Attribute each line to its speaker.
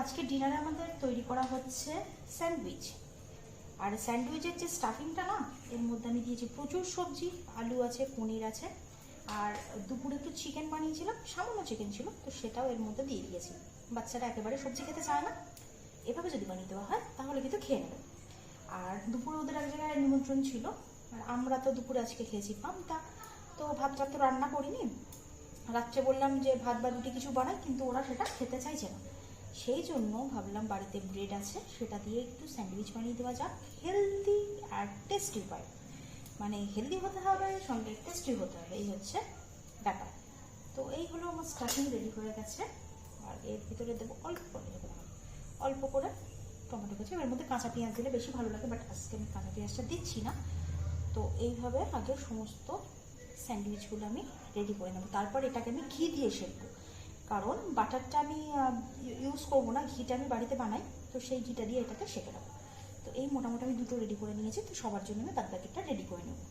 Speaker 1: আজকে ডিনারে আমাদের তৈরি করা হচ্ছে স্যান্ডউইচ। আর স্যান্ডউইচের যে স্টাফিংটা না, এর মধ্যে আমি দিয়েছি প্রচুর সবজি, আলু আছে, পনির আছে, আর দুপুরে একটু চিকেন বানিয়েছিলাম, সামান্য চিকেন ছিল, তো সেটাও এর মধ্যে দিয়ে দিয়েছি। বাচ্চারা একেবারে সবজি খেতে চায় না, এভাবে যদি বানিয়ে দেওয়া হয় তাহলে কিন্তু খেয়ে নেবে। আর দুপুরে ওদের এক জায়গায় নিমন্ত্রণ ছিল, আর আমরা তো দুপুরে আজকে খেয়েছি পান্তা, তো ভাতটা তো রান্না করিনি। রাত্রে বললাম যে ভাত বা রুটি কিছু বানাই, কিন্তু ওরা সেটা খেতে চাইছে না। সেই জন্য ভাবলাম বাড়িতে ব্রেড আছে, সেটা দিয়ে একটু স্যান্ডউইচ বানিয়ে দেওয়া যাক, হেলদি আর টেস্টি উপায়। মানে হেলদি হতে হবে, সঙ্গে টেস্টি হতে হবে, এই হচ্ছে ব্যাপার। তো এই হলো আমার স্টাফিং রেডি হয়ে গেছে। আর এর ভিতরে দেবো অল্প করে টমেটো কুচি। এর মধ্যে কাঁচা পেঁয়াজ দিলে বেশি ভালো লাগে, বাট আজকে আমি কাঁচা পেঁয়াজটা দিচ্ছি না। তো এইভাবে আগে সমস্ত স্যান্ডউইচগুলো আমি রেডি করে নেবো, তারপর এটাকে আমি ঘি দিয়ে সেঁকবো, কারণ বাটারটা আমি ইউজ করবো না, ঘিটা আমি বাড়িতে বানাই, তো সেই ঘিটা দিয়ে এটাকে সেঁকে নেবো। তো এই মোটামুটি আমি দুটো রেডি করে নিয়েছি, তো সবার জন্য আমি বাদ বাকিটা রেডি করে নেবো।